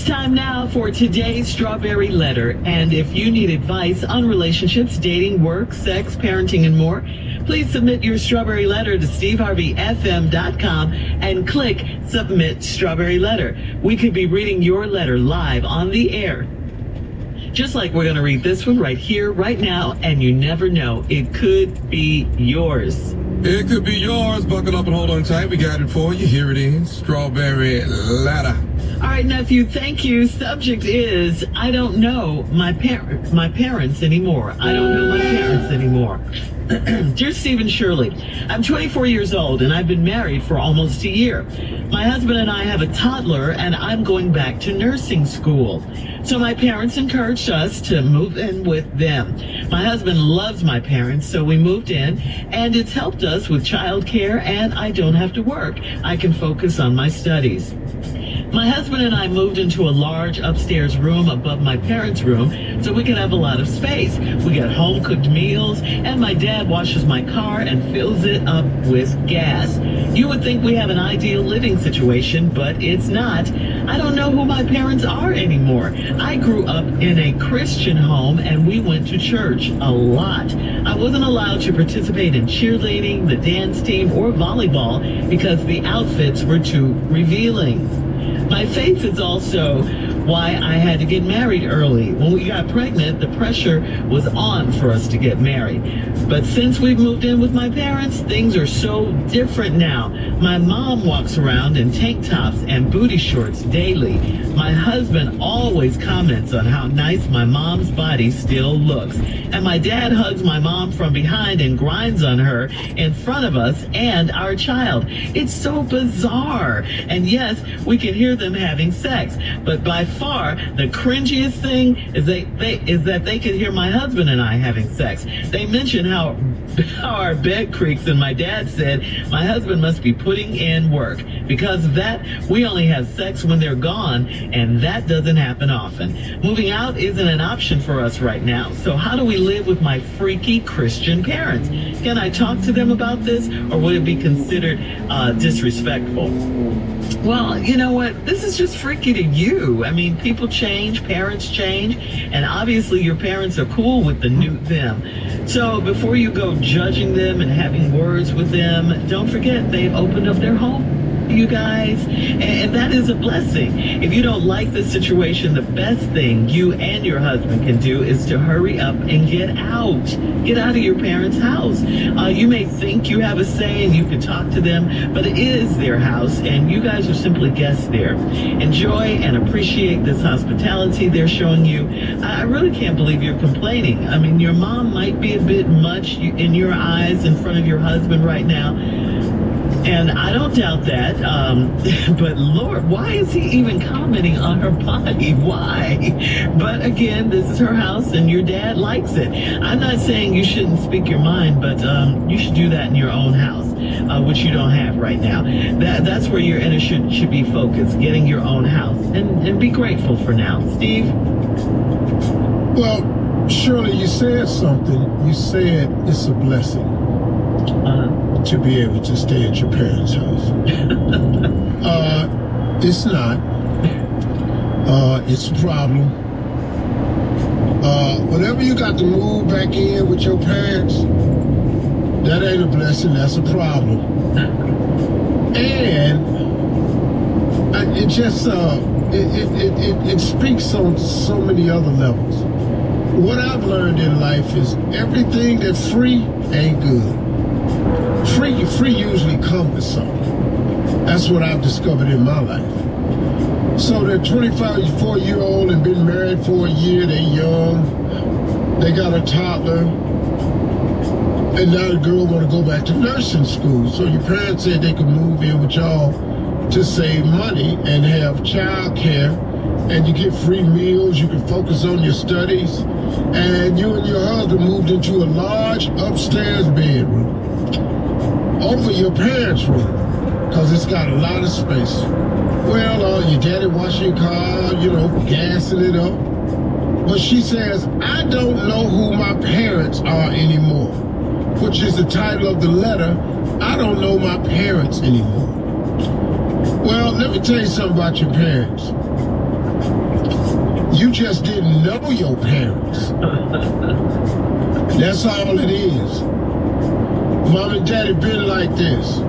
It's time now for today's Strawberry Letter. And if you need advice on relationships, dating, work, sex, parenting, and more, please submit your Strawberry Letter to steveharveyfm.com and click Submit Strawberry Letter. We could be reading your letter live on the air. Just like we're going to read this one right here, right now, and you never know, it could be yours. It could be yours. Buckle up and hold on tight. We got it for you. Here it is, Strawberry Letter. All right, nephew, thank you. Subject is, I don't know my parents anymore. I don't know my parents anymore. Dear Steve and Shirley, I'm 24 years old and I've been married for almost a year. My husband and I have a toddler and I'm going back to nursing school. So my parents encouraged us to move in with them. My husband loves my parents, so we moved in, and it's helped us with childcare, and I don't have to work. I can focus on my studies. My husband and I moved into a large upstairs room above my parents' room so we can have a lot of space. We get home-cooked meals, and my dad washes my car and fills it up with gas. You would think we have an ideal living situation, but it's not. I don't know who my parents are anymore. I grew up in a Christian home, and we went to church a lot. I wasn't allowed to participate in cheerleading, the dance team, or volleyball because the outfits were too revealing. My faith is also why I had to get married early. When we got pregnant, the pressure was on for us to get married. But since we've moved in with my parents, things are so different now. My mom walks around in tank tops and booty shorts daily. My husband always comments on how nice my mom's body still looks. And my dad hugs my mom from behind and grinds on her in front of us and our child. It's so bizarre. And yes, we can hear them having sex, but by far the cringiest thing is that they can hear my husband and I having sex. They mention how our bed creaks, and my dad said my husband must be putting in work. Because of that, we only have sex when they're gone, and that doesn't happen often. Moving out isn't an option for us right now. So how do we live with my freaky Christian parents? Can I talk to them about this, or would it be considered disrespectful? Well, you know what? This is just freaky to you. I mean, people change, parents change, and obviously your parents are cool with the new them. So before you go judging them and having words with them, don't forget they've opened up their home, you guys, and that is a blessing. If you don't like the situation, the best thing you and your husband can do is to hurry up and get out of your parents' house. You may think you have a say and you can talk to them, but it is their house and you guys are simply guests there. Enjoy and appreciate this hospitality they're showing you. I really can't believe you're complaining. I mean, your mom might be a bit much in your eyes in front of your husband right now. And I don't doubt that, but Lord, why is he even commenting on her body? Why? But again, this is her house and your dad likes it. I'm not saying you shouldn't speak your mind, but you should do that in your own house, which you don't have right now. That's where your energy should be focused, getting your own house, and be grateful for now. Steve? Well, Shirley, you said something. You said it's a blessing. To be able to stay at your parents' house. It's not. It's a problem. Whenever you got to move back in with your parents, that ain't a blessing, that's a problem. And it just, it speaks on so many other levels. What I've learned in life is everything that's free ain't good. Free usually comes with something. That's what I've discovered in my life. So they're 24-year-old and been married for a year, they're young, they got a toddler, and now the girl want to go back to nursing school. So your parents said they could move in with y'all to save money and have child care, and you get free meals, you can focus on your studies, and you and your husband moved into a large upstairs bedroom over your parents' room, because it's got a lot of space. Well, your daddy washing your car, gassing it up. But she says, I don't know who my parents are anymore, which is the title of the letter. I don't know my parents anymore. Well, let me tell you something about your parents. You just didn't know your parents. That's all it is. Mom and daddy been like this.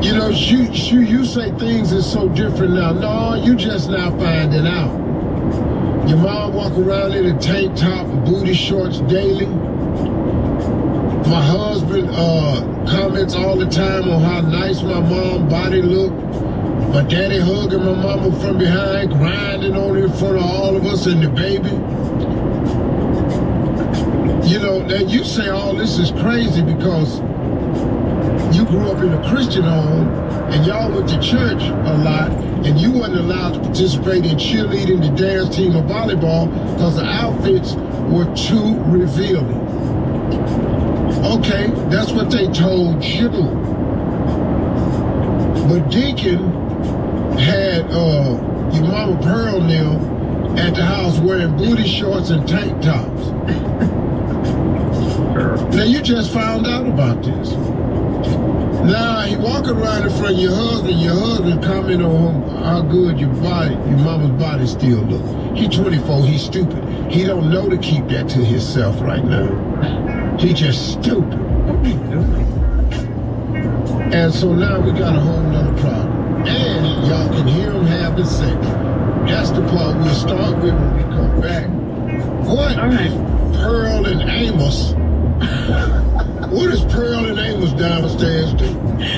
You know, you say things is so different now. No, you just now finding out. Your mom walk around in a tank top and booty shorts daily. My husband comments all the time on how nice my mom body look. My daddy hugging my mama from behind, grinding on her in front of all of us and the baby. You know, now you say all this is crazy because you grew up in a Christian home and y'all went to church a lot and you wasn't allowed to participate in cheerleading, the dance team, or volleyball because the outfits were too revealing. Okay, that's what they told you. But Deacon had your mama Pearl now at the house wearing booty shorts and tank tops. Now you just found out about this. Now he walking around in front of your husband comment on how good your mama's body still look. He 24, he's stupid. He don't know to keep that to himself right now. He just stupid. And so now we got a whole nother problem. And y'all can hear him having sex. That's the part we'll start with when we come back. What is Pearl and Amos? What is Pearl and Amos downstairs do?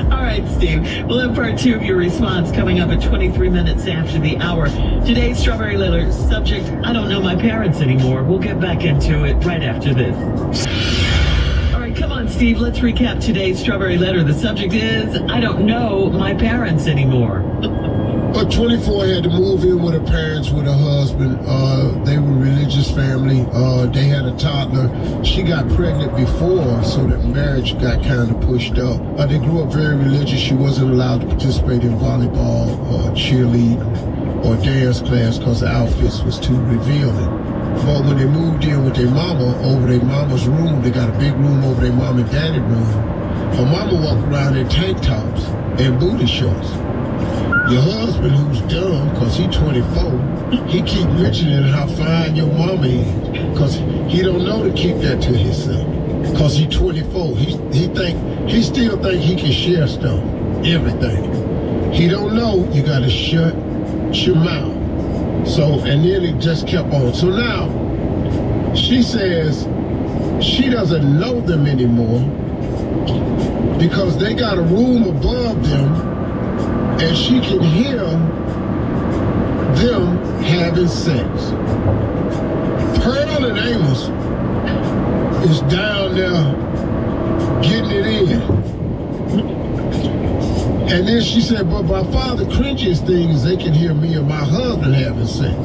All right, Steve. We'll have part 2 of your response coming up at 23 minutes after the hour. Today's Strawberry Letter subject, I don't know my parents anymore. We'll get back into it right after this. All right, come on, Steve. Let's recap today's Strawberry Letter. The subject is, I don't know my parents anymore. But 24 had to move in with her parents, with her husband. They were a religious family. They had a toddler. She got pregnant before, so that marriage got kind of pushed up. They grew up very religious. She wasn't allowed to participate in volleyball or cheerleading or dance class because the outfits was too revealing. But when they moved in with their mama, over their mama's room, they got a big room over their mom and daddy room. Her mama walked around in tank tops and booty shorts. Your husband, who's dumb, because he's 24, he keep mentioning how fine your mama is, because he don't know to keep that to himself, because he's 24. He still think he can share stuff, everything. He don't know you got to shut your mouth. So, and then it just kept on. So now, she says she doesn't know them anymore because they got a room above them and she can hear them having sex. Pearl and Amos is down there getting it in. And then she said, but by far the cringiest thing is they can hear me and my husband having sex.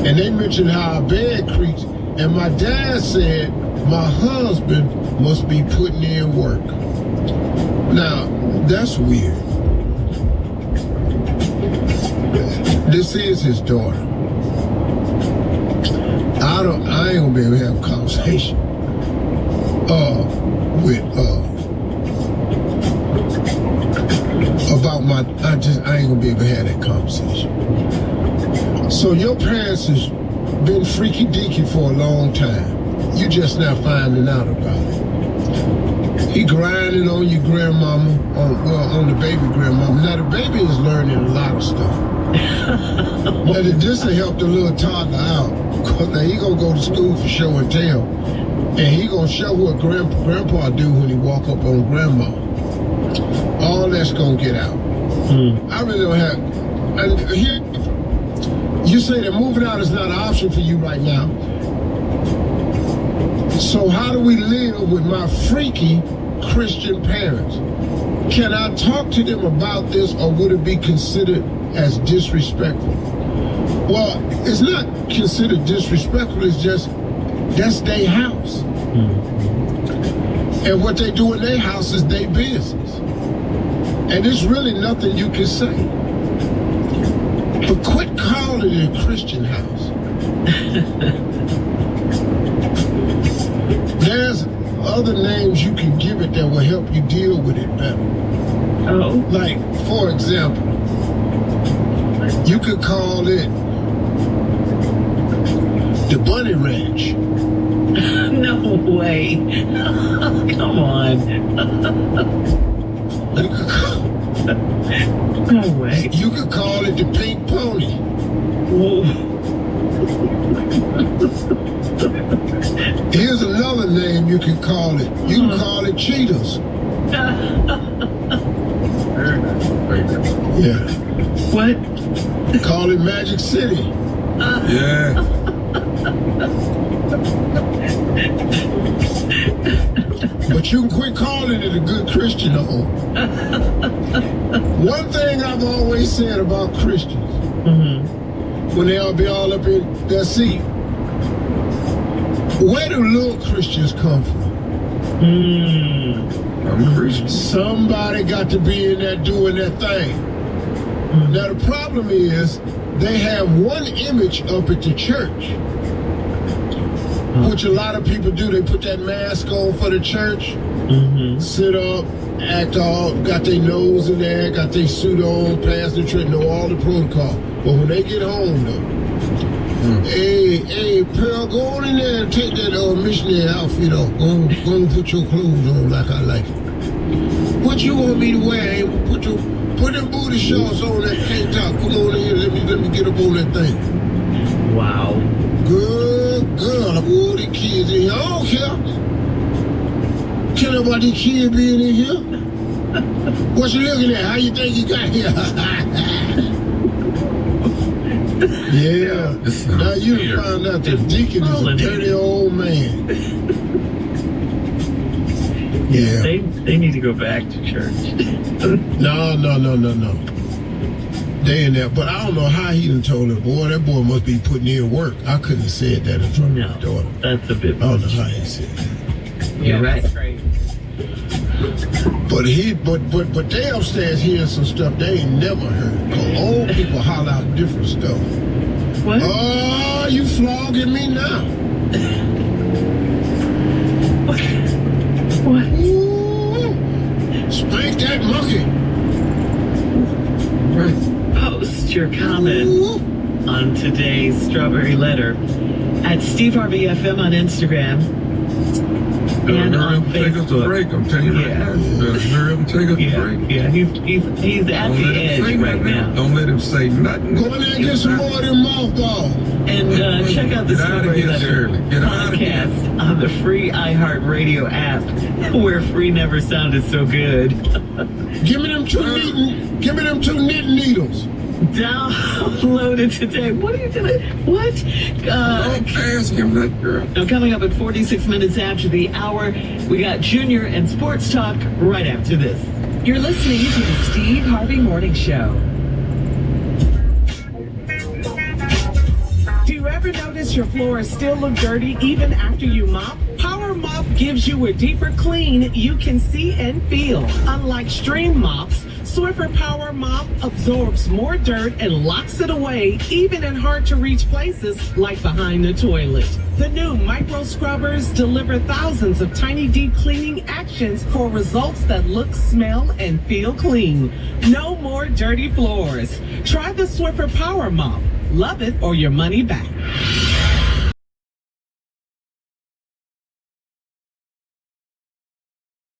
And they mentioned how our bed creaks. And my dad said my husband must be putting in work. Now, that's weird. This is his daughter. I ain't gonna be able to have a conversation about I ain't gonna be able to have that conversation. So your parents has been freaky deaky for a long time. You just now finding out about it. He grinding on your grandmama, on the baby grandmama. Now the baby is learning a lot of stuff. Now this will help the little toddler out. Cause now he gonna go to school for show and tell. And he gonna show what grandpa do when he walk up on grandma. All that's gonna get out. I really don't have, and here, you say that moving out is not an option for you right now. So how do we live with my freaky Christian parents? Can I talk to them about this, or would it be considered as disrespectful? Well, it's not considered disrespectful, it's just, that's their house. And what they do in their house is their business. And there's really nothing you can say. But quit calling it a Christian house. There's other names you can give it that will help you deal with it better. Oh. Like, for example, You could call it the Bunny Ranch. No way. Come on. You could call, No way. you could call it the Pink Pony. Whoa. Here's another name you can call it. You can call it Cheetahs. Yeah. What? Call it Magic City. Yeah. But you can quit calling it a good Christian home. One thing I've always said about Christians, when they'll be all up in their seat, where do little Christians come from? I'm a Christian. Somebody got to be in there doing their thing. Now the problem is, they have one image up at the church, which a lot of people do. They put that mask on for the church, sit up, act all, got their nose in there, got their suit on, pass the church, know all the protocol. But when they get home though, hey, Pearl, go on in there and take that missionary outfit off. Go and put your clothes on like I like it. What you want me to wear? Put them booty shorts on that tank top. Come on in here, let me get up on that thing. Wow. Good girl. Ooh, the kids in here. I don't care. Care about these kids being in here? What you looking at? How you think you got here? Yeah. Now you found out the deacon is a dirty old man. Yeah. They need to go back to church. No. They in there. But I don't know how he done told her, boy, that boy must be putting in work. I couldn't have said that in front of my daughter. That's a bit I don't know how he said that. You're right. That's great. But they upstairs hearing some stuff they ain't never heard. 'Cause old people holler out different stuff. What? Oh, you flogging me now. What? Ooh, spank that monkey. Post your comments on today's Strawberry Letter at Steve Harvey FM on Instagram and on Take us a break. Facebook. I'm telling you right now. Hurry up and take us a break. Yeah, he's at the edge right now. Don't let him say nothing. Go in there and get some more of them mothballs. And check out the Get out of Strawberry here, Letter Shirley. Get out of here. podcast on the free iHeartRadio app, where free never sounded so good. Give me them two knitting needles. Download it today. What are you gonna? What? Don't ask him that, girl. Now, coming up at 46 minutes after the hour, we got Junior and Sports Talk right after this. You're listening to the Steve Harvey Morning Show. Do you ever notice your floors still look dirty even after you mop? Power Mop gives you a deeper clean you can see and feel. Unlike stream mops, Swiffer Power Mop absorbs more dirt and locks it away, even in hard-to-reach places like behind the toilet. The new micro scrubbers deliver thousands of tiny deep cleaning actions for results that look, smell, and feel clean. No more dirty floors. Try the Swiffer Power Mop. Love it or your money back.